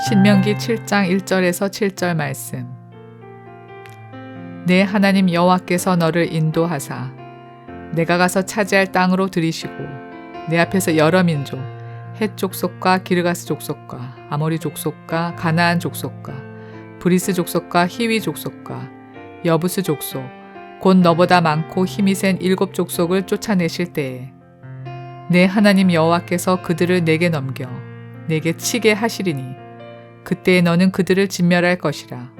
신명기 7장 1절에서 7절 말씀. 내 하나님 여호와께서 너를 인도하사 내가 가서 차지할 땅으로 들이시고 내 앞에서 여러 민족 헷 족속과 기르가스 족속과 아모리 족속과 가나안 족속과 브리스 족속과 히위 족속과 여부스 족속 곧 너보다 많고 힘이 센 7 족속을 쫓아내실 때에 내 하나님 여호와께서 그들을 내게 넘겨 내게 치게 하시리니 그때에 너는 그들을 진멸할 것이라.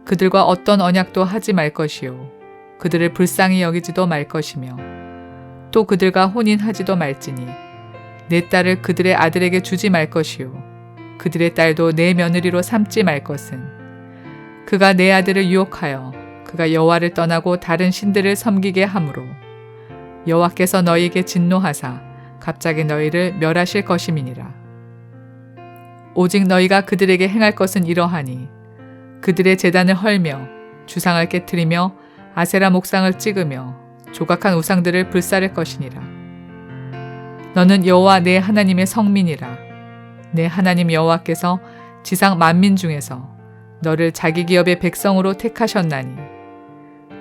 그들과 어떤 언약도 하지 말 것이요 그들을 불쌍히 여기지도 말 것이며 또 그들과 혼인하지도 말지니 내 딸을 그들의 아들에게 주지 말 것이요 그들의 딸도 내 며느리로 삼지 말 것은 그가 내 아들을 유혹하여 그가 여호와를 떠나고 다른 신들을 섬기게 하므로 여호와께서 너희에게 진노하사 갑자기 너희를 멸하실 것임이니라. 오직 너희가 그들에게 행할 것은 이러하니 그들의 제단을 헐며 주상을 깨트리며 아세라 목상을 찍으며 조각한 우상들을 불사를 것이니라. 너는 여호와 내 하나님의 성민이라. 내 하나님 여호와께서 지상 만민 중에서 너를 자기 기업의 백성으로 택하셨나니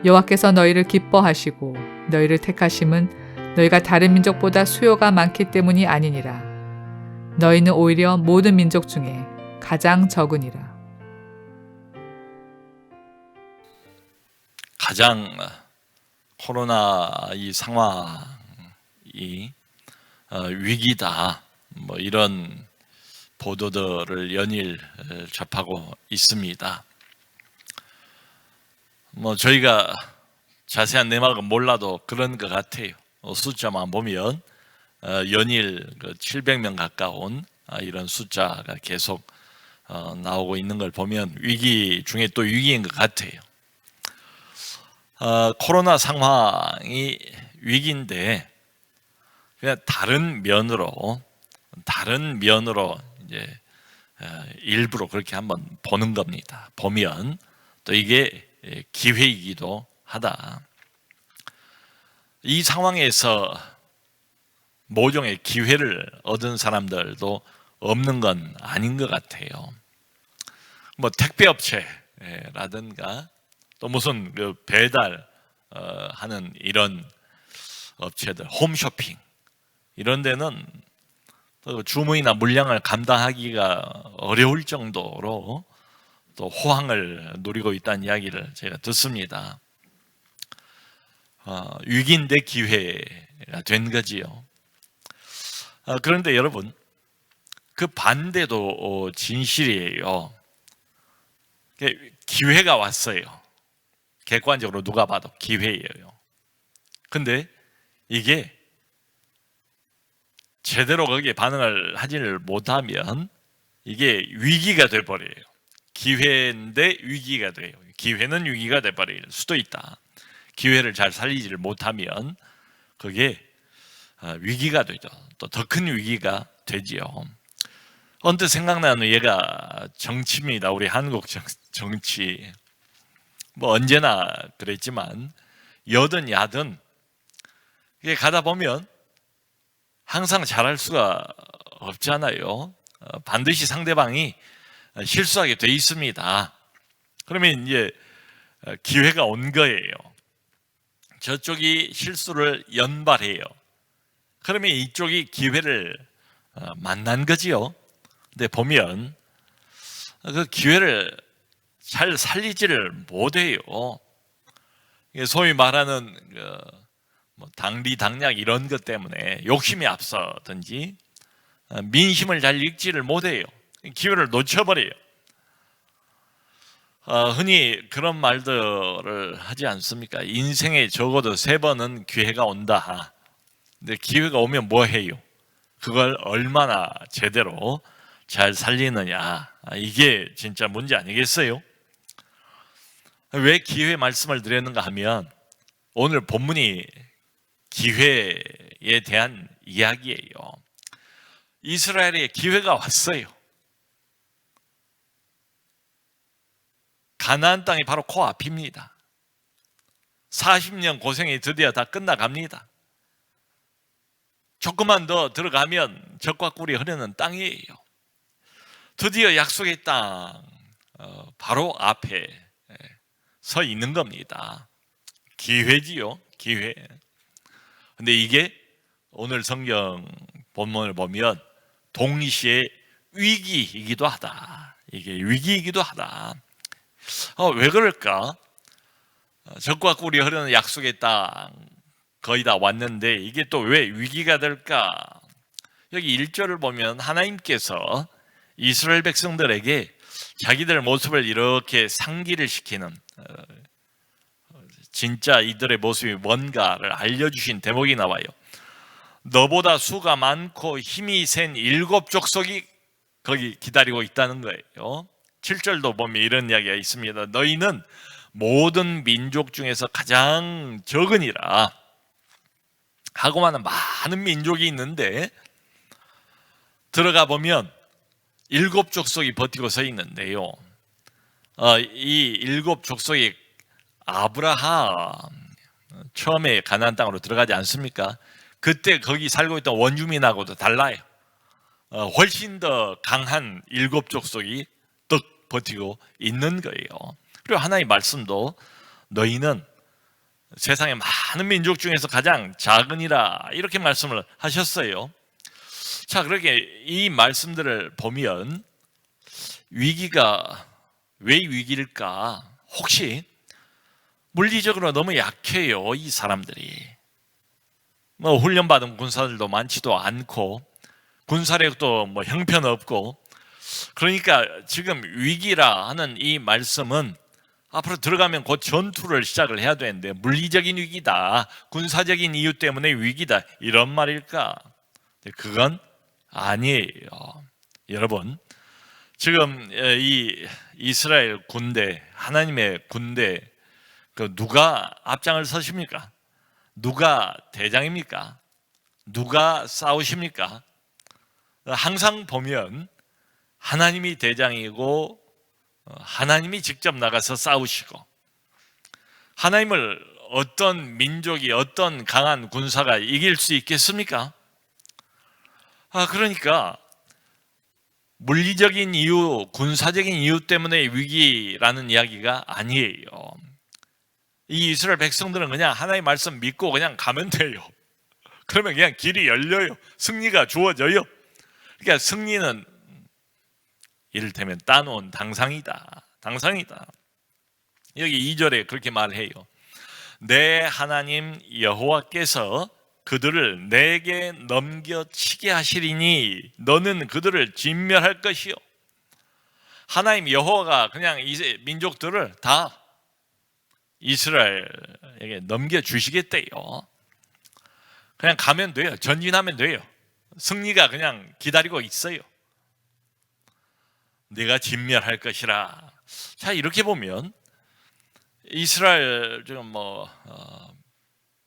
여호와께서 너희를 기뻐하시고 너희를 택하심은 너희가 다른 민족보다 수요가 많기 때문이 아니니라. 너희는 오히려 모든 민족 중에 가장 적으니라. 가장 코로나 이 상황이 위기다, 이런 보도들을 연일 접하고 있습니다. 저희가 자세한 내막은 몰라도 그런 것 같아요. 숫자만 보면 연일 700명 가까운 이런 숫자가 계속 나오고 있는 걸 보면 위기 중에 또 위기인 것 같아요. 코로나 상황이 위기인데 그냥 다른 면으로 이제 일부러 그렇게 한번 보는 겁니다. 보면 또 이게 기회이기도 하다. 이 상황에서 모종의 기회를 얻은 사람들도 없는 건 아닌 것 같아요. 택배업체라든가 또 무슨 배달 하는 이런 업체들, 홈쇼핑 이런 데는 또 주문이나 물량을 감당하기가 어려울 정도로 또 호황을 누리고 있다는 이야기를 제가 듣습니다. 위기인데 기회가 된 거지요. 그런데 여러분, 그 반대도 진실이에요. 기회가 왔어요. 객관적으로 누가 봐도 기회예요. 근데 이게 제대로 거기에 반응을 하지를 못하면 이게 위기가 돼버려요. 기회인데 위기가 돼요. 기회는 위기가 돼버릴 수도 있다. 기회를 잘 살리지를 못하면 그게 위기가 되죠. 또 더 큰 위기가 되지요. 언뜻 생각나는 예가 정치입니다. 우리 한국 정치. 언제나 그랬지만 여든 야든 이게 가다 보면 항상 잘할 수가 없잖아요. 반드시 상대방이 실수하게 돼 있습니다. 그러면 이제 기회가 온 거예요. 저쪽이 실수를 연발해요. 그러면 이쪽이 기회를 만난 거지요. 근데 보면 그 기회를 잘 살리지를 못해요. 소위 말하는 당리당략 이런 것 때문에 욕심이 앞서든지 민심을 잘 읽지를 못해요. 기회를 놓쳐버려요. 흔히 그런 말들을 하지 않습니까? 인생에 적어도 3번은 기회가 온다. 근데 기회가 오면 뭐 해요? 그걸 얼마나 제대로 잘 살리느냐. 이게 진짜 문제 아니겠어요? 왜 기회 말씀을 드렸는가 하면 오늘 본문이 기회에 대한 이야기예요. 이스라엘에 기회가 왔어요. 가나안 땅이 바로 코앞입니다. 40년 고생이 드디어 다 끝나갑니다. 조금만 더 들어가면 젖과 꿀이 흐르는 땅이에요. 드디어 약속의 땅 바로 앞에 서 있는 겁니다. 기회지요, 기회. 근데 이게 오늘 성경 본문을 보면 동시에 위기이기도 하다. 이게 위기이기도 하다. 왜 그럴까? 적과 꿀이 흐르는 약속의 땅 거의 다 왔는데 이게 또 왜 위기가 될까? 여기 1절을 보면 하나님께서 이스라엘 백성들에게 자기들 모습을 이렇게 상기를 시키는 진짜 이들의 모습이 뭔가를 알려주신 대목이 나와요. 너보다 수가 많고 힘이 센 7족속이 거기 기다리고 있다는 거예요. 7절도 보면 이런 이야기가 있습니다. 너희는 모든 민족 중에서 가장 적으니라. 하고만은 많은 민족이 있는데 들어가 보면 7족속이 버티고 서 있는데요. 이 7족속이 아브라함 처음에 가나안 땅으로 들어가지 않습니까? 그때 거기 살고 있던 원주민하고도 달라요. 훨씬 더 강한 7족속이 떡 버티고 있는 거예요. 그리고 하나님의 말씀도 너희는 세상의 많은 민족 중에서 가장 작으니라 이렇게 말씀을 하셨어요. 자, 그렇게 이 말씀들을 보면 위기가 왜 위기일까? 혹시 물리적으로 너무 약해요, 이 사람들이. 훈련받은 군사들도 많지도 않고 군사력도 형편없고, 그러니까 지금 위기라 하는 이 말씀은 앞으로 들어가면 곧 전투를 시작을 해야 되는데 물리적인 위기다, 군사적인 이유 때문에 위기다, 이런 말일까? 그건 아니에요. 여러분, 지금 이 이스라엘 군대, 하나님의 군대, 누가 앞장을 서십니까? 누가 대장입니까? 누가 싸우십니까? 항상 보면 하나님이 대장이고 하나님이 직접 나가서 싸우시고, 하나님을 어떤 민족이, 어떤 강한 군사가 이길 수 있겠습니까? 그러니까 물리적인 이유, 군사적인 이유 때문에 위기라는 이야기가 아니에요. 이 이스라엘 백성들은 그냥 하나님의 말씀 믿고 그냥 가면 돼요. 그러면 그냥 길이 열려요. 승리가 주어져요. 그러니까 승리는 이를테면 따놓은 당상이다. 당상이다. 여기 2절에 그렇게 말해요. 내 하나님 여호와께서 그들을 내게 넘겨치게 하시리니 너는 그들을 진멸할 것이요. 하나님 여호와가 그냥 이 민족들을 다 이스라엘에게 넘겨주시겠대요. 그냥 가면 돼요. 전진하면 돼요. 승리가 그냥 기다리고 있어요. 네가 진멸할 것이라. 자, 이렇게 보면 이스라엘 지금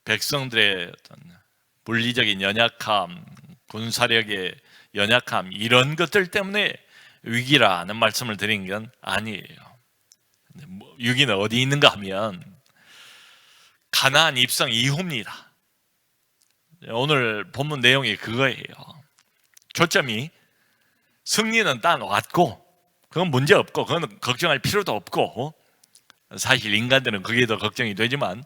백성들의 어떤 물리적인 연약함, 군사력의 연약함, 이런 것들 때문에 위기라는 말씀을 드린 건 아니에요. 위기는 어디 있는가 하면 가나안 입성 이후입니다. 오늘 본문 내용이 그거예요. 초점이 승리는 따놓았고 그건 문제 없고 그건 걱정할 필요도 없고, 사실 인간들은 그게 더 걱정이 되지만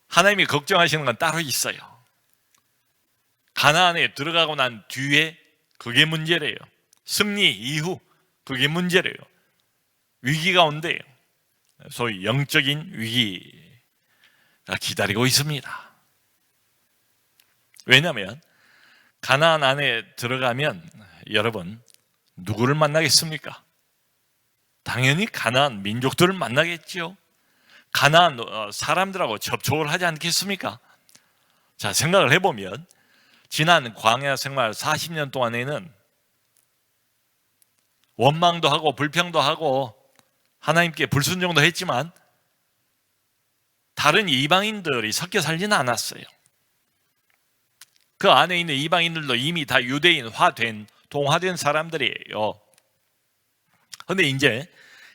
하나님이 걱정하시는 건 따로 있어요. 가나안에 들어가고 난 뒤에 그게 문제래요. 승리 이후 그게 문제래요. 위기가 온대요. 소위 영적인 위기가 기다리고 있습니다. 왜냐하면 가나안 안에 들어가면 여러분 누구를 만나겠습니까? 당연히 가나안 민족들을 만나겠지요. 가나안 사람들하고 접촉을 하지 않겠습니까? 자, 생각을 해보면 지난 광야 생활 40년 동안에는 원망도 하고 불평도 하고 하나님께 불순종도 했지만 다른 이방인들이 섞여 살지는 않았어요. 그 안에 있는 이방인들도 이미 다 유대인화된, 동화된 사람들이에요. 그런데 이제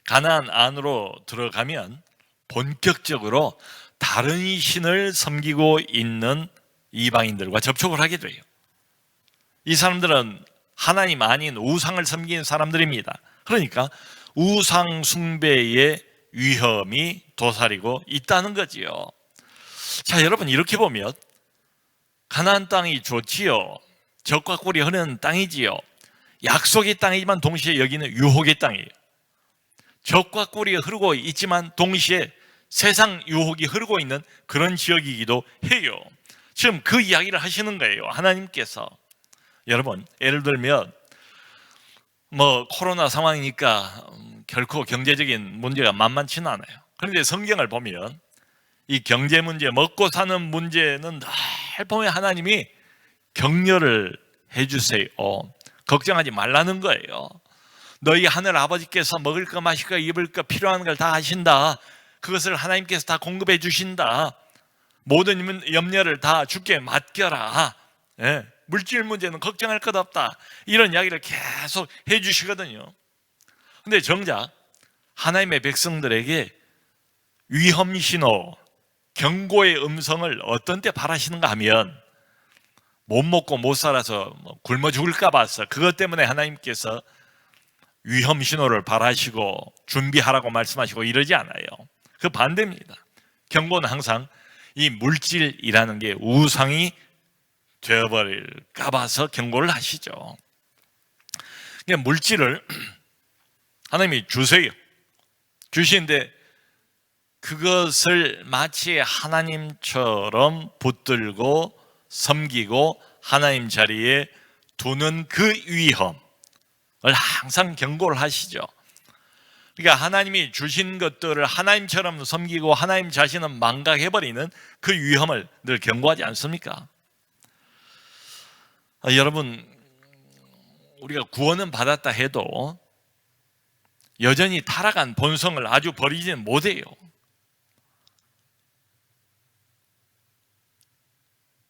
가나안 안으로 들어가면 본격적으로 다른 신을 섬기고 있는 이방인들과 접촉을 하게 돼요. 이 사람들은 하나님 아닌 우상을 섬기는 사람들입니다. 그러니까 우상 숭배의 위험이 도사리고 있다는 거지요. 자, 여러분, 이렇게 보면 가나안 땅이 좋지요. 적과 꿀이 흐르는 땅이지요. 약속의 땅이지만 동시에 여기는 유혹의 땅이에요. 적과 꿀이 흐르고 있지만 동시에 세상 유혹이 흐르고 있는 그런 지역이기도 해요. 지금 그 이야기를 하시는 거예요, 하나님께서. 여러분, 예를 들면 코로나 상황이니까 결코 경제적인 문제가 만만치는 않아요. 그런데 성경을 보면 이 경제 문제, 먹고 사는 문제는 늘 보면 하나님이 격려를 해주세요. 걱정하지 말라는 거예요. 너희 하늘 아버지께서 먹을 거, 마실 거, 입을 거, 필요한 걸 다 하신다. 그것을 하나님께서 다 공급해 주신다. 모든 염려를 다 주께 맡겨라. 예, 물질 문제는 걱정할 것 없다. 이런 이야기를 계속 해 주시거든요. 근데 정작 하나님의 백성들에게 위험 신호, 경고의 음성을 어떤 때 바라시는가 하면 못 먹고 못 살아서 굶어 죽을까 봐서 그것 때문에 하나님께서 위험 신호를 바라시고 준비하라고 말씀하시고 이러지 않아요. 그 반대입니다. 경고는 항상 이 물질이라는 게 우상이 되어버릴까 봐서 경고를 하시죠. 그러니까 물질을 하나님이 주세요. 주시는데 그것을 마치 하나님처럼 붙들고 섬기고 하나님 자리에 두는 그 위험을 항상 경고를 하시죠. 그러니까 하나님이 주신 것들을 하나님처럼 섬기고 하나님 자신은 망각해버리는 그 위험을 늘 경고하지 않습니까? 여러분, 우리가 구원은 받았다 해도 여전히 타락한 본성을 아주 버리지는 못해요.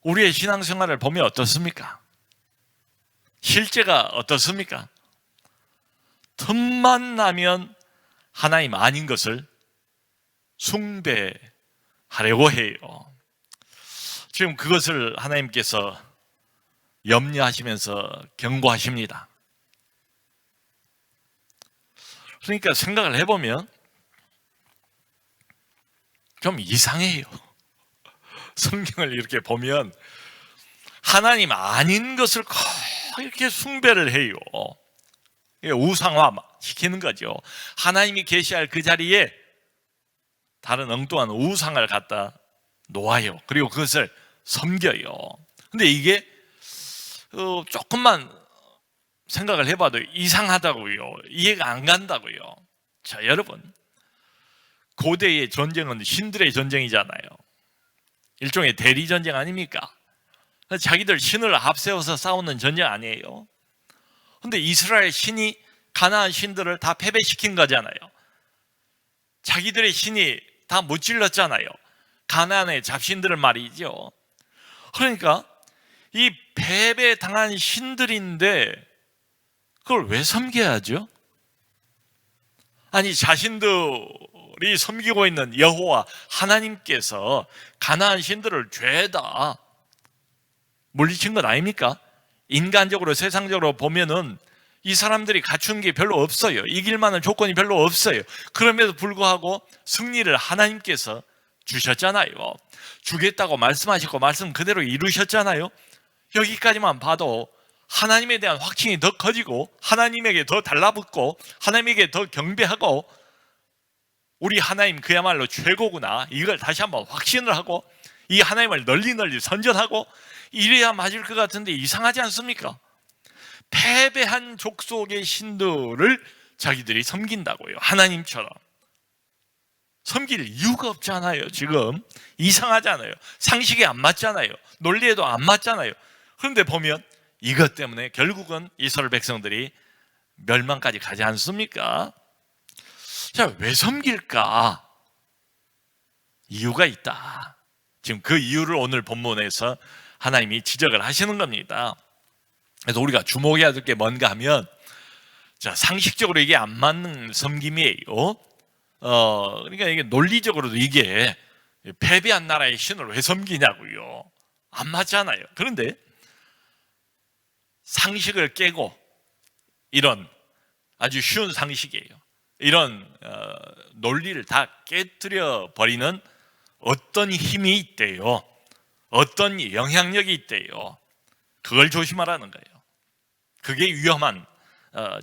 우리의 신앙생활을 보면 어떻습니까? 실제가 어떻습니까? 틈만 나면 하나님 아닌 것을 숭배하려고 해요. 지금 그것을 하나님께서 염려하시면서 경고하십니다. 그러니까 생각을 해보면 좀 이상해요. 성경을 이렇게 보면 하나님 아닌 것을 꼭 이렇게 숭배를 해요. 우상화 시키는 거죠. 하나님이 계시할 그 자리에 다른 엉뚱한 우상을 갖다 놓아요. 그리고 그것을 섬겨요. 근데 이게 조금만 생각을 해봐도 이상하다고요. 이해가 안 간다고요. 자, 여러분, 고대의 전쟁은 신들의 전쟁이잖아요. 일종의 대리전쟁 아닙니까? 자기들 신을 앞세워서 싸우는 전쟁 아니에요. 근데 이스라엘 신이 가나안 신들을 다 패배시킨 거잖아요. 자기들의 신이 다 무찔렀잖아요. 가나안의 잡신들을 말이죠. 그러니까 이 패배당한 신들인데 그걸 왜 섬겨야죠? 아니, 자신들이 섬기고 있는 여호와 하나님께서 가나안 신들을 죄다 물리친 것 아닙니까? 인간적으로 세상적으로 보면은 이 사람들이 갖춘 게 별로 없어요. 이길 만한 조건이 별로 없어요. 그럼에도 불구하고 승리를 하나님께서 주셨잖아요. 주겠다고 말씀하시고 말씀 그대로 이루셨잖아요. 여기까지만 봐도 하나님에 대한 확신이 더 커지고 하나님에게 더 달라붙고 하나님에게 더 경배하고 우리 하나님 그야말로 최고구나, 이걸 다시 한번 확신을 하고 이 하나님을 널리 선전하고 이래야 맞을 것 같은데 이상하지 않습니까? 패배한 족속의 신들을 자기들이 섬긴다고요. 하나님처럼 섬길 이유가 없잖아요. 지금 이상하잖아요. 상식에 안 맞잖아요. 논리에도 안 맞잖아요. 그런데 보면 이것 때문에 결국은 이스라엘 백성들이 멸망까지 가지 않습니까? 자, 왜 섬길까? 이유가 있다. 지금 그 이유를 오늘 본문에서 하나님이 지적을 하시는 겁니다. 그래서 우리가 주목해야 될 게 뭔가 하면, 자, 상식적으로 이게 안 맞는 섬김이에요. 그러니까 이게 논리적으로도 이게 패배한 나라의 신을 왜 섬기냐고요. 안 맞잖아요. 그런데 상식을 깨고 이런 아주 쉬운 상식이에요. 이런 논리를 다 깨뜨려 버리는 어떤 힘이 있대요. 어떤 영향력이 있대요. 그걸 조심하라는 거예요. 그게 위험한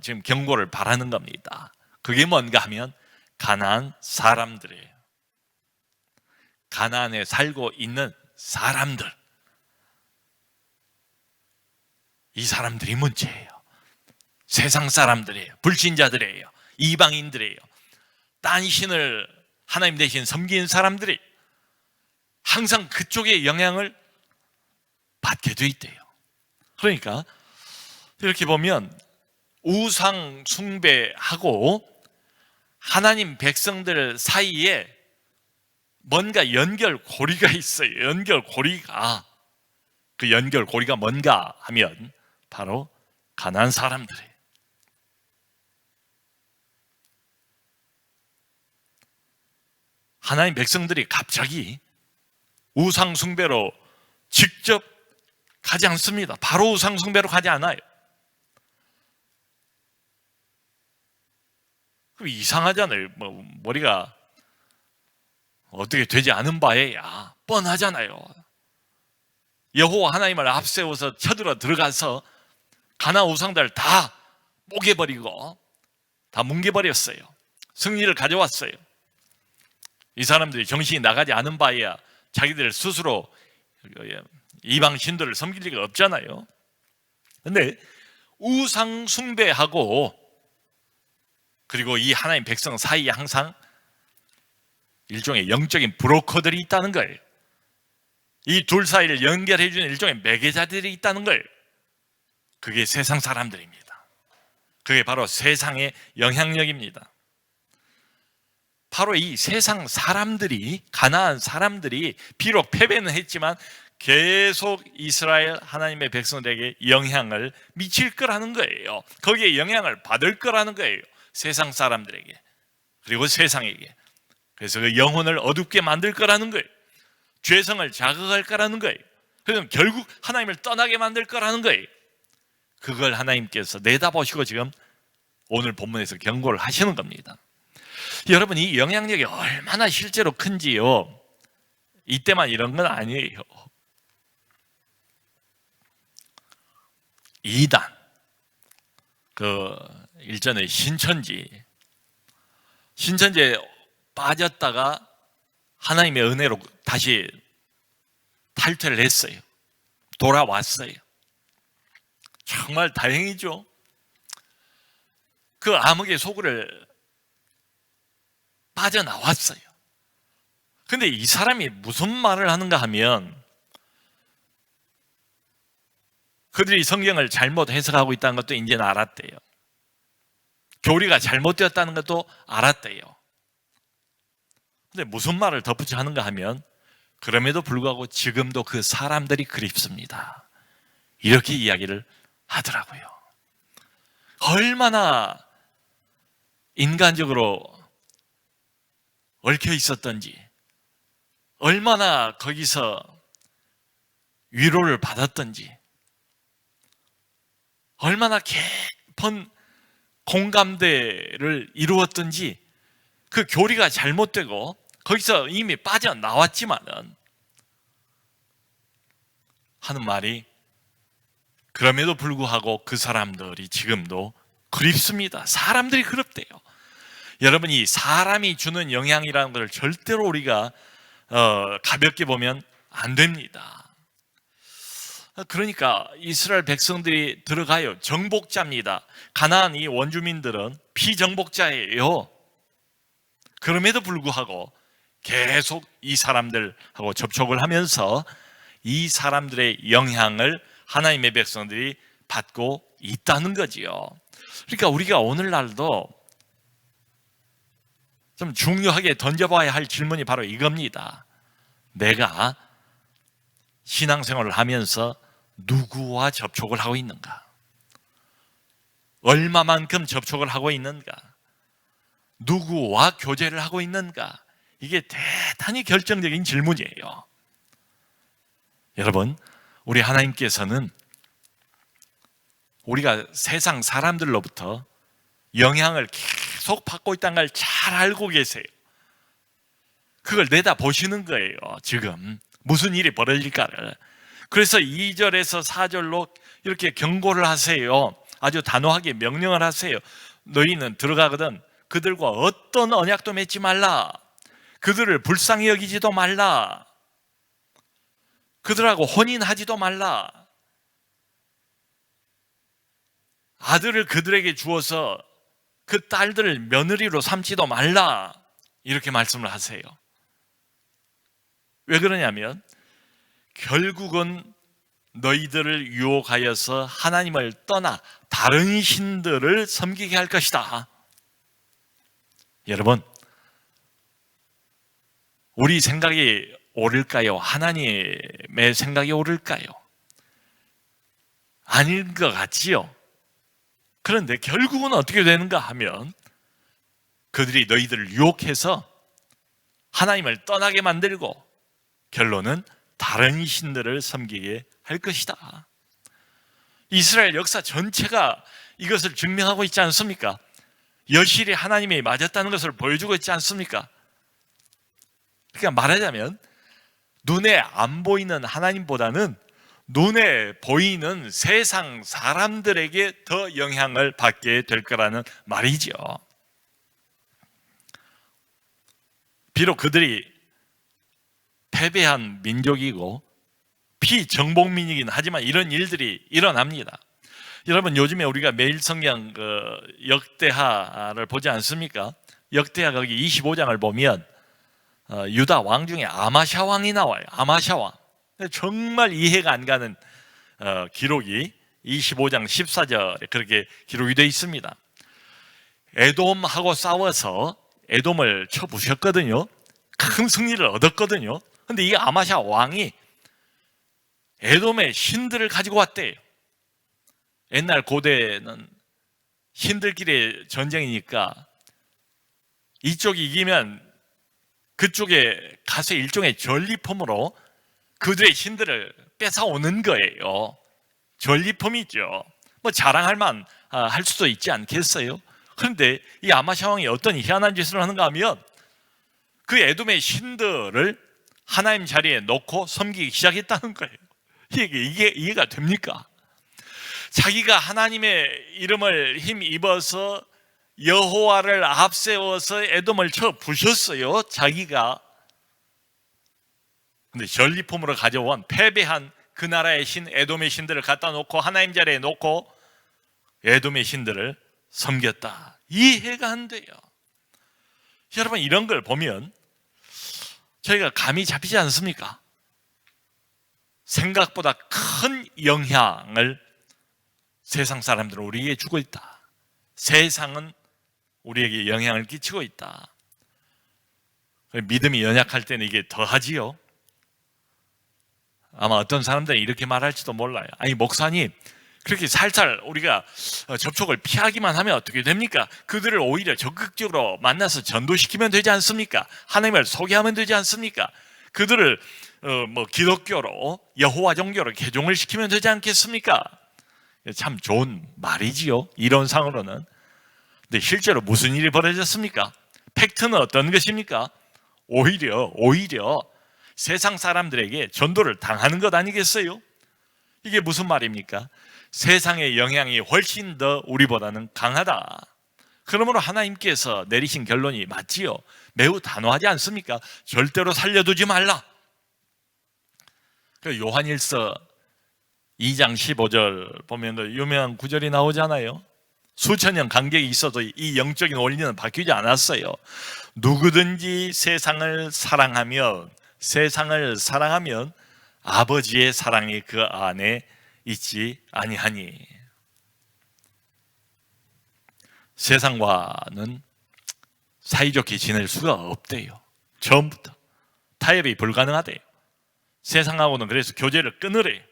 지금 경고를 바라는 겁니다. 그게 뭔가 하면 가나안 사람들이에요. 가나안에 살고 있는 사람들. 이 사람들이 문제예요. 세상 사람들이에요. 불신자들이에요. 이방인들이에요. 딴 신을 하나님 대신 섬기는 사람들이 항상 그쪽의 영향을 받게 돼 있대요. 그러니까 이렇게 보면 우상 숭배하고 하나님 백성들 사이에 뭔가 연결고리가 있어요. 연결고리가. 그 연결고리가 뭔가 하면 바로 가나안 사람들이에요. 하나님 백성들이 갑자기 우상 숭배로 직접 가지 않습니다. 바로 우상 숭배로 가지 않아요. 그럼 이상하잖아요. 머리가 어떻게 되지 않은 바에야 뻔하잖아요. 여호와 하나님을 앞세워서 쳐들어 들어가서 가나안 우상들을 다 뽀개버리고 다 뭉개버렸어요. 승리를 가져왔어요. 이 사람들이 정신이 나가지 않은 바에야 자기들 스스로 이방 신들을 섬길 리가 없잖아요. 근데 우상 숭배하고 그리고 이 하나님 백성 사이에 항상 일종의 영적인 브로커들이 있다는 거예요. 이 둘 사이를 연결해 주는 일종의 매개자들이 있다는 거예요. 그게 세상 사람들입니다. 그게 바로 세상의 영향력입니다. 바로 이 세상 사람들이, 가나안 사람들이 비록 패배는 했지만 계속 이스라엘 하나님의 백성들에게 영향을 미칠 거라는 거예요. 거기에 영향을 받을 거라는 거예요. 세상 사람들에게, 그리고 세상에게. 그래서 그 영혼을 어둡게 만들 거라는 거예요. 죄성을 자극할 거라는 거예요. 그래서 결국 하나님을 떠나게 만들 거라는 거예요. 그걸 하나님께서 내다보시고 지금 오늘 본문에서 경고를 하시는 겁니다. 여러분, 이 영향력이 얼마나 실제로 큰지요, 이때만 이런 건 아니에요. 이단, 일전에 신천지에 빠졌다가 하나님의 은혜로 다시 탈퇴를 했어요. 돌아왔어요. 정말 다행이죠. 그 암흑의 소굴을 빠져나왔어요. 근데 이 사람이 무슨 말을 하는가 하면 그들이 성경을 잘못 해석하고 있다는 것도 이제는 알았대요. 교리가 잘못되었다는 것도 알았대요. 근데 무슨 말을 덧붙여 하는가 하면 그럼에도 불구하고 지금도 그 사람들이 그립습니다. 이렇게 이야기를 하더라고요. 얼마나 인간적으로 얽혀 있었던지, 얼마나 거기서 위로를 받았던지, 얼마나 깊은 공감대를 이루었던지, 그 교리가 잘못되고 거기서 이미 빠져나왔지만은 하는 말이, 그럼에도 불구하고 그 사람들이 지금도 그립습니다. 사람들이 그립대요. 여러분, 이 사람이 주는 영향이라는 것을 절대로 우리가 가볍게 보면 안 됩니다. 그러니까 이스라엘 백성들이 들어가요. 정복자입니다. 가나안 이 원주민들은 피정복자예요. 그럼에도 불구하고 계속 이 사람들하고 접촉을 하면서 이 사람들의 영향을 하나님의 백성들이 받고 있다는 거지요. 그러니까 우리가 오늘날도 좀 중요하게 던져봐야 할 질문이 바로 이겁니다. 내가 신앙생활을 하면서 누구와 접촉을 하고 있는가? 얼마만큼 접촉을 하고 있는가? 누구와 교제를 하고 있는가? 이게 대단히 결정적인 질문이에요. 여러분, 우리 하나님께서는 우리가 세상 사람들로부터 영향을 계속 받고 있다는 걸 잘 알고 계세요. 그걸 내다보시는 거예요. 지금 무슨 일이 벌어질까를. 그래서 2절에서 4절로 이렇게 경고를 하세요. 아주 단호하게 명령을 하세요. 너희는 들어가거든 그들과 어떤 언약도 맺지 말라. 그들을 불쌍히 여기지도 말라. 그들하고 혼인하지도 말라. 아들을 그들에게 주어서 그 딸들을 며느리로 삼지도 말라. 이렇게 말씀을 하세요. 왜 그러냐면 결국은 너희들을 유혹하여서 하나님을 떠나 다른 신들을 섬기게 할 것이다. 여러분, 우리 생각이 옳을까요? 하나님의 생각이 옳을까요? 아닌 것 같지요? 그런데 결국은 어떻게 되는가 하면 그들이 너희들을 유혹해서 하나님을 떠나게 만들고 결론은 다른 신들을 섬기게 할 것이다. 이스라엘 역사 전체가 이것을 증명하고 있지 않습니까? 여실히 하나님이 맞았다는 것을 보여주고 있지 않습니까? 그러니까 말하자면 눈에 안 보이는 하나님보다는 눈에 보이는 세상 사람들에게 더 영향을 받게 될 거라는 말이죠. 비록 그들이 패배한 민족이고 피정복민이긴 하지만 이런 일들이 일어납니다. 여러분, 요즘에 우리가 매일 성경 역대하를 보지 않습니까? 역대하 거기 25장을 보면 유다 왕 중에 아마샤 왕이 나와요. 아마샤 왕. 정말 이해가 안 가는 기록이 25장 14절에 그렇게 기록이 되어 있습니다. 에돔하고 싸워서 에돔을 쳐부셨거든요. 큰 승리를 얻었거든요. 근데 이 아마샤 왕이 에돔의 신들을 가지고 왔대요. 옛날 고대는 신들끼리 전쟁이니까 이쪽이 이기면 그쪽에 가서 일종의 전리품으로 그들의 신들을 뺏어오는 거예요. 전리품이죠. 뭐 자랑할 만 할 수도 있지 않겠어요? 그런데 이 아마샤 왕이 어떤 희한한 짓을 하는가 하면 그 에돔의 신들을 하나님 자리에 놓고 섬기기 시작했다는 거예요. 이게 이해가 됩니까? 자기가 하나님의 이름을 힘입어서 여호와를 앞세워서 에돔을 쳐 부셨어요. 자기가. 근데 전리품으로 가져온 패배한 그 나라의 신 에돔의 신들을 갖다 놓고 하나님 자리에 놓고 에돔의 신들을 섬겼다. 이해가 안 돼요. 여러분, 이런 걸 보면 저희가 감이 잡히지 않습니까? 생각보다 큰 영향을 세상 사람들은 우리에게 주고 있다. 세상은 우리에게 영향을 끼치고 있다. 믿음이 연약할 때는 이게 더하지요. 아마 어떤 사람들은 이렇게 말할지도 몰라요. 아니, 목사님, 그렇게 살살 우리가 접촉을 피하기만 하면 어떻게 됩니까? 그들을 오히려 적극적으로 만나서 전도시키면 되지 않습니까? 하나님을 소개하면 되지 않습니까? 그들을 기독교로 여호와 종교로 개종을 시키면 되지 않겠습니까? 참 좋은 말이지요, 이론상으로는. 근데 실제로 무슨 일이 벌어졌습니까? 팩트는 어떤 것입니까? 오히려 세상 사람들에게 전도를 당하는 것 아니겠어요? 이게 무슨 말입니까? 세상의 영향이 훨씬 더 우리보다는 강하다. 그러므로 하나님께서 내리신 결론이 맞지요. 매우 단호하지 않습니까? 절대로 살려두지 말라. 그 요한일서 2장 15절 보면 그 유명한 구절이 나오잖아요. 수천 년 간격이 있어도 이 영적인 원리는 바뀌지 않았어요. 누구든지 세상을 사랑하면 아버지의 사랑이 그 안에 있지 아니하니. 세상과는 사이좋게 지낼 수가 없대요. 처음부터 타협이 불가능하대요. 세상하고는 그래서 교제를 끊으래요.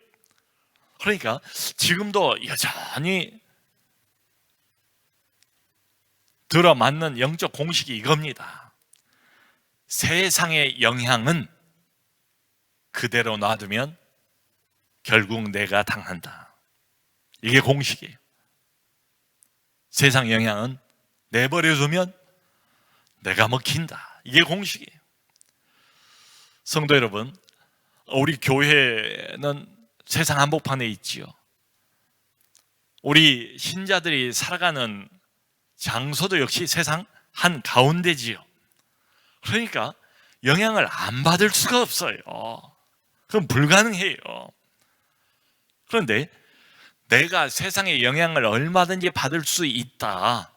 그러니까 지금도 여전히 들어맞는 영적 공식이 이겁니다. 세상의 영향은 그대로 놔두면 결국 내가 당한다. 이게 공식이에요. 세상 영향은 내버려두면 내가 먹힌다. 이게 공식이에요. 성도 여러분, 우리 교회는 세상 한복판에 있지요. 우리 신자들이 살아가는 장소도 역시 세상 한 가운데지요. 그러니까 영향을 안 받을 수가 없어요. 그럼 불가능해요. 그런데 내가 세상의 영향을 얼마든지 받을 수 있다.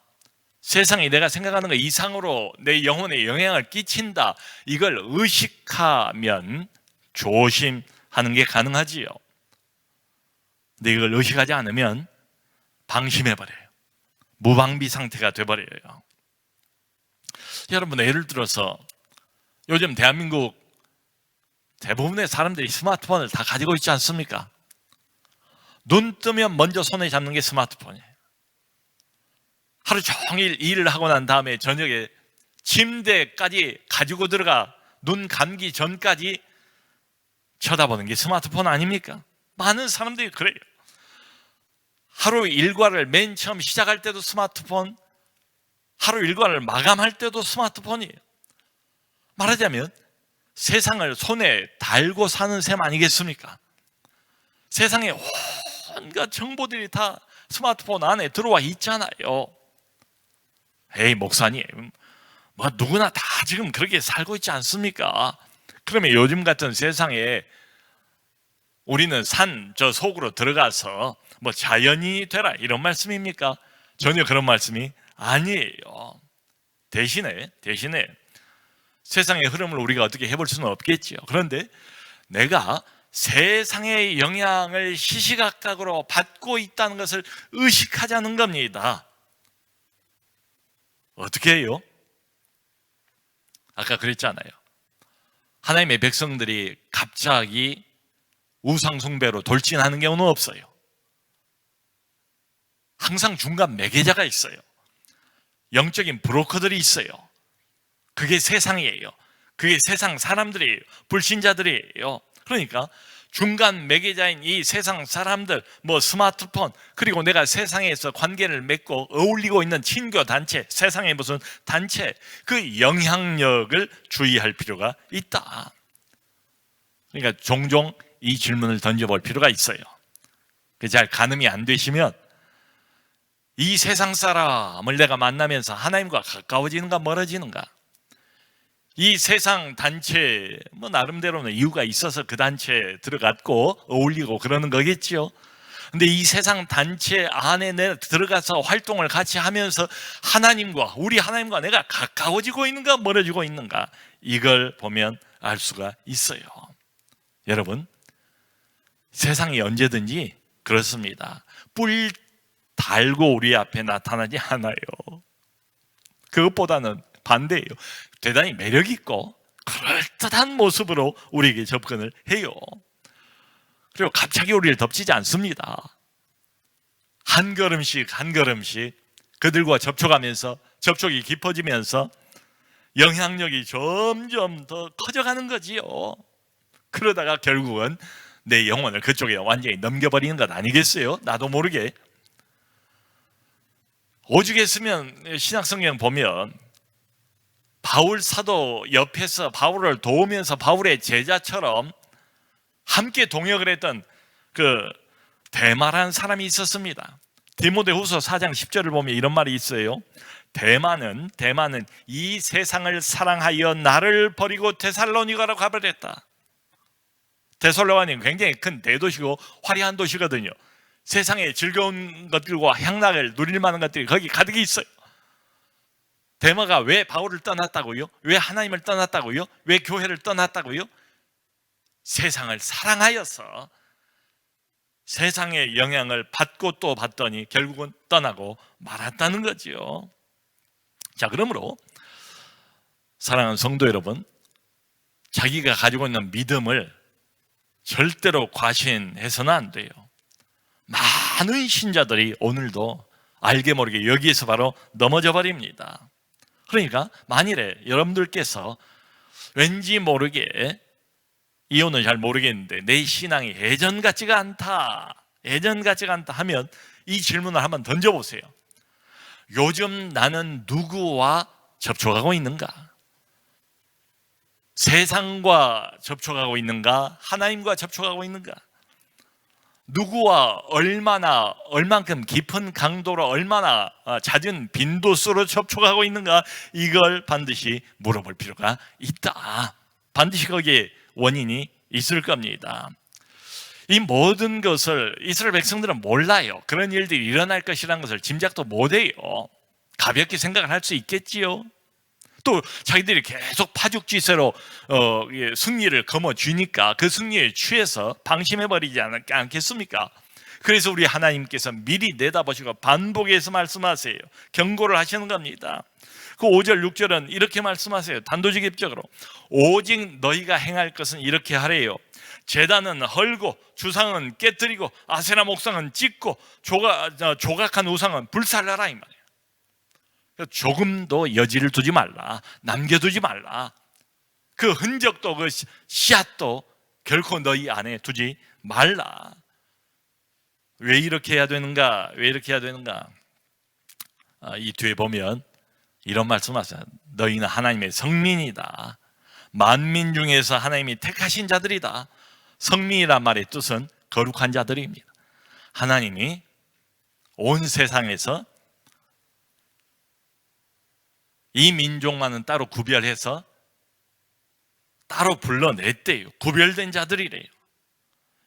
세상이 내가 생각하는 것 이상으로 내 영혼에 영향을 끼친다. 이걸 의식하면 조심하는 게 가능하지요. 근데 이걸 의식하지 않으면 방심해버려요. 무방비 상태가 돼버려요. 여러분, 예를 들어서 요즘 대한민국 대부분의 사람들이 스마트폰을 다 가지고 있지 않습니까? 눈 뜨면 먼저 손에 잡는 게 스마트폰이에요. 하루 종일 일을 하고 난 다음에 저녁에 침대까지 가지고 들어가 눈 감기 전까지 쳐다보는 게 스마트폰 아닙니까? 많은 사람들이 그래요. 하루 일과를 맨 처음 시작할 때도 스마트폰, 하루 일과를 마감할 때도 스마트폰이에요. 말하자면 세상을 손에 달고 사는 셈 아니겠습니까? 세상에 온갖 정보들이 다 스마트폰 안에 들어와 있잖아요. 에이, 목사님, 뭐 누구나 다 지금 그렇게 살고 있지 않습니까? 그러면 요즘 같은 세상에 우리는 산 저 속으로 들어가서 뭐 자연인이 되라 이런 말씀입니까? 전혀 그런 말씀이 아니에요. 대신에 세상의 흐름을 우리가 어떻게 해볼 수는 없겠지요. 그런데 내가 세상의 영향을 시시각각으로 받고 있다는 것을 의식하자는 겁니다. 어떻게 해요? 아까 그랬잖아요. 하나님의 백성들이 갑자기 우상숭배로 돌진하는 경우는 없어요. 항상 중간 매개자가 있어요. 영적인 브로커들이 있어요. 그게 세상이에요. 그게 세상 사람들이에요. 불신자들이에요. 그러니까 중간 매개자인 이 세상 사람들, 뭐 스마트폰, 그리고 내가 세상에서 관계를 맺고 어울리고 있는 친교 단체, 세상의 무슨 단체, 그 영향력을 주의할 필요가 있다. 그러니까 종종 이 질문을 던져볼 필요가 있어요. 잘 가늠이 안 되시면 이 세상 사람을 내가 만나면서 하나님과 가까워지는가 멀어지는가? 이 세상 단체, 뭐 나름대로는 이유가 있어서 그 단체에 들어갔고 어울리고 그러는 거겠지요. 근데 이 세상 단체 안에 내가 들어가서 활동을 같이 하면서 우리 하나님과 내가 가까워지고 있는가 멀어지고 있는가, 이걸 보면 알 수가 있어요. 여러분, 세상이 언제든지 그렇습니다. 뿔 달고 우리 앞에 나타나지 않아요. 그것보다는 반대예요. 대단히 매력 있고 그럴듯한 모습으로 우리에게 접근을 해요. 그리고 갑자기 우리를 덮치지 않습니다. 한 걸음씩 그들과 접촉하면서 접촉이 깊어지면서 영향력이 점점 더 커져가는 거지요. 그러다가 결국은 내 영혼을 그쪽에 완전히 넘겨버리는 것 아니겠어요? 나도 모르게. 오죽했으면 신약성경 보면 바울 사도 옆에서 바울을 도우면서 바울의 제자처럼 함께 동역을 했던 그 데마라는 사람이 있었습니다. 디모데후서 4장 10절을 보면 이런 말이 있어요. 데마는 이 세상을 사랑하여 나를 버리고 데살로니가로 가버렸다. 데살로니가는 굉장히 큰 대도시고 화려한 도시거든요. 세상의 즐거운 것들과 향락을 누릴 만한 것들이 거기 가득히 있어요. 데마가 왜 바울을 떠났다고요? 왜 하나님을 떠났다고요? 왜 교회를 떠났다고요? 세상을 사랑하여서 세상의 영향을 받고 또 받더니 결국은 떠나고 말았다는 거죠. 자, 그러므로 사랑하는 성도 여러분, 자기가 가지고 있는 믿음을 절대로 과신해서는 안 돼요. 많은 신자들이 오늘도 알게 모르게 여기에서 바로 넘어져 버립니다. 그러니까 만일에 여러분들께서 왠지 모르게 이유는 잘 모르겠는데 내 신앙이 예전 같지가 않다 하면 이 질문을 한번 던져보세요. 요즘 나는 누구와 접촉하고 있는가? 세상과 접촉하고 있는가? 하나님과 접촉하고 있는가? 누구와 얼만큼 깊은 강도로 얼마나 잦은 빈도수로 접촉하고 있는가? 이걸 반드시 물어볼 필요가 있다. 반드시 거기에 원인이 있을 겁니다. 이 모든 것을 이스라엘 백성들은 몰라요. 그런 일들이 일어날 것이라는 것을 짐작도 못해요. 가볍게 생각을 할 수 있겠지요. 또 자기들이 계속 파죽지세로 승리를 거머쥐니까 그 승리에 취해서 방심해버리지 않겠습니까? 그래서 우리 하나님께서 미리 내다보시고 반복해서 말씀하세요. 경고를 하시는 겁니다. 그 5절 6절은 이렇게 말씀하세요. 단도직입적으로 오직 너희가 행할 것은 이렇게 하래요. 제단은 헐고 주상은 깨뜨리고 아세라 목상은 찢고 조각한 우상은 불살라라 이 말이에요. 조금도 여지를 두지 말라. 남겨두지 말라. 그 흔적도 그 씨앗도 결코 너희 안에 두지 말라. 왜 이렇게 해야 되는가? 왜 이렇게 해야 되는가? 이 뒤에 보면 이런 말씀하세요. 너희는 하나님의 성민이다. 만민 중에서 하나님이 택하신 자들이다. 성민이란 말의 뜻은 거룩한 자들입니다. 하나님이 온 세상에서 이 민족만은 따로 구별해서 따로 불러냈대요. 구별된 자들이래요.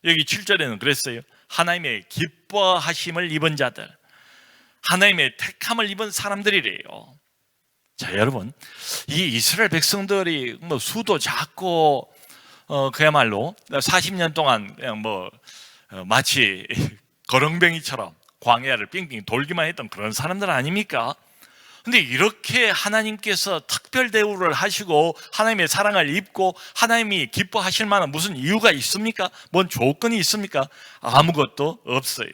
여기 7절에는 그랬어요. 하나님의 기뻐하심을 입은 자들, 하나님의 택함을 입은 사람들이래요. 자, 여러분, 이 이스라엘 백성들이 뭐 수도 작고 그야말로 40년 동안 그냥 마치 거렁뱅이처럼 광야를 빙빙 돌기만 했던 그런 사람들 아닙니까? 근데 이렇게 하나님께서 특별 대우를 하시고 하나님의 사랑을 입고 하나님이 기뻐하실 만한 무슨 이유가 있습니까? 뭔 조건이 있습니까? 아무것도 없어요.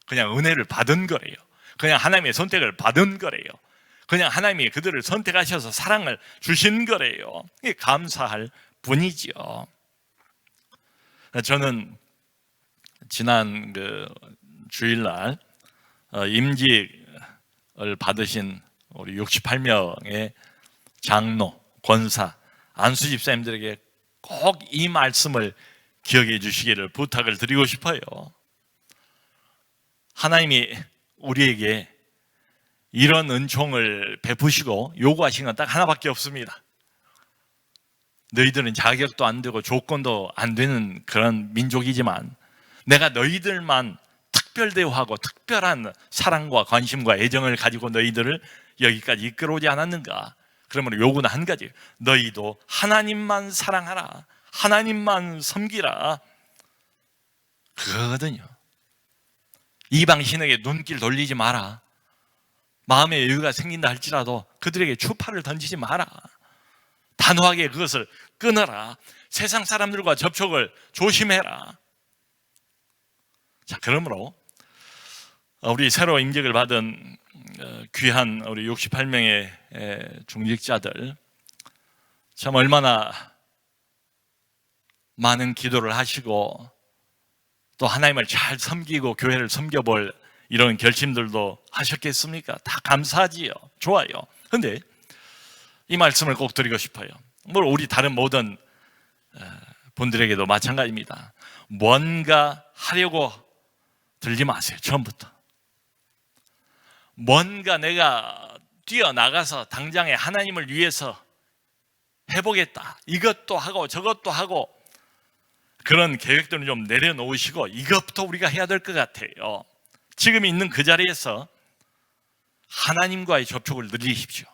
그냥 은혜를 받은 거래요. 그냥 하나님의 선택을 받은 거래요. 그냥 하나님이 그들을 선택하셔서 사랑을 주신 거래요. 이게 감사할 뿐이지요. 저는 지난 주일날 임직을 받으신 우리 68명의 장로, 권사, 안수 집사님들에게 꼭 이 말씀을 기억해 주시기를 부탁을 드리고 싶어요. 하나님이 우리에게 이런 은총을 베푸시고 요구하신 건 딱 하나밖에 없습니다. 너희들은 자격도 안 되고 조건도 안 되는 그런 민족이지만 내가 너희들만 특별 대우하고 특별한 사랑과 관심과 애정을 가지고 너희들을 여기까지 이끌어오지 않았는가? 그러면 요구는 한 가지. 너희도 하나님만 사랑하라. 하나님만 섬기라. 그거거든요. 이방 신에게 눈길 돌리지 마라. 마음의 여유가 생긴다 할지라도 그들에게 추파를 던지지 마라. 단호하게 그것을 끊어라. 세상 사람들과 접촉을 조심해라. 자, 그러므로 우리 새로 임직을 받은 귀한 우리 68명의 중직자들 참 얼마나 많은 기도를 하시고 또 하나님을 잘 섬기고 교회를 섬겨볼 이런 결심들도 하셨겠습니까? 다 감사하지요. 좋아요. 근데 이 말씀을 꼭 드리고 싶어요. 우리 다른 모든 분들에게도 마찬가지입니다. 뭔가 하려고 들지 마세요. 처음부터. 뭔가 내가 뛰어나가서 당장에 하나님을 위해서 해보겠다. 이것도 하고 저것도 하고 그런 계획들은 좀 내려놓으시고 이것부터 우리가 해야 될 것 같아요. 지금 있는 그 자리에서 하나님과의 접촉을 늘리십시오.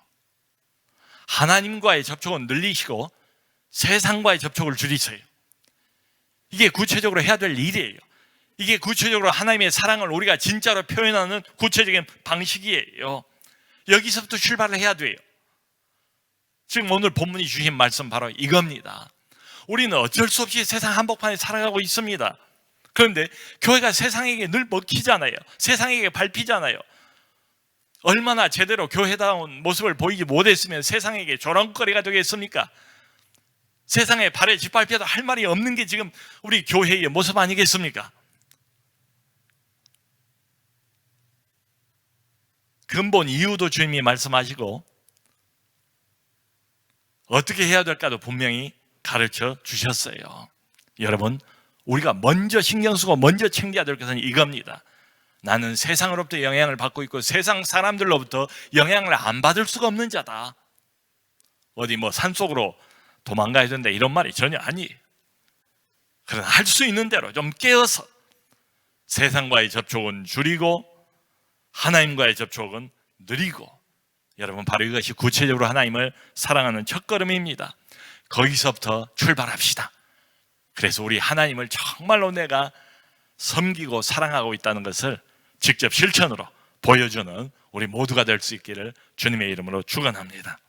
하나님과의 접촉을 늘리시고 세상과의 접촉을 줄이세요. 이게 구체적으로 해야 될 일이에요. 이게 구체적으로 하나님의 사랑을 우리가 진짜로 표현하는 구체적인 방식이에요. 여기서부터 출발을 해야 돼요. 지금 오늘 본문이 주신 말씀 바로 이겁니다. 우리는 어쩔 수 없이 세상 한복판에 살아가고 있습니다. 그런데 교회가 세상에게 늘 먹히잖아요. 세상에게 밟히잖아요. 얼마나 제대로 교회다운 모습을 보이지 못했으면 세상에게 조롱거리가 되겠습니까? 세상에 발에 짓밟혀도 할 말이 없는 게 지금 우리 교회의 모습 아니겠습니까? 근본 이유도 주님이 말씀하시고 어떻게 해야 될까도 분명히 가르쳐 주셨어요. 여러분, 우리가 먼저 신경 쓰고 먼저 챙겨야 될 것은 이겁니다. 나는 세상으로부터 영향을 받고 있고 세상 사람들로부터 영향을 안 받을 수가 없는 자다. 어디 뭐 산속으로 도망가야 된다 이런 말이 전혀 아니에요. 그러나 할 수 있는 대로 좀 깨어서 세상과의 접촉은 줄이고 하나님과의 접촉은 늘리고, 여러분 바로 이것이 구체적으로 하나님을 사랑하는 첫걸음입니다. 거기서부터 출발합시다. 그래서 우리 하나님을 정말로 내가 섬기고 사랑하고 있다는 것을 직접 실천으로 보여주는 우리 모두가 될 수 있기를 주님의 이름으로 축원합니다.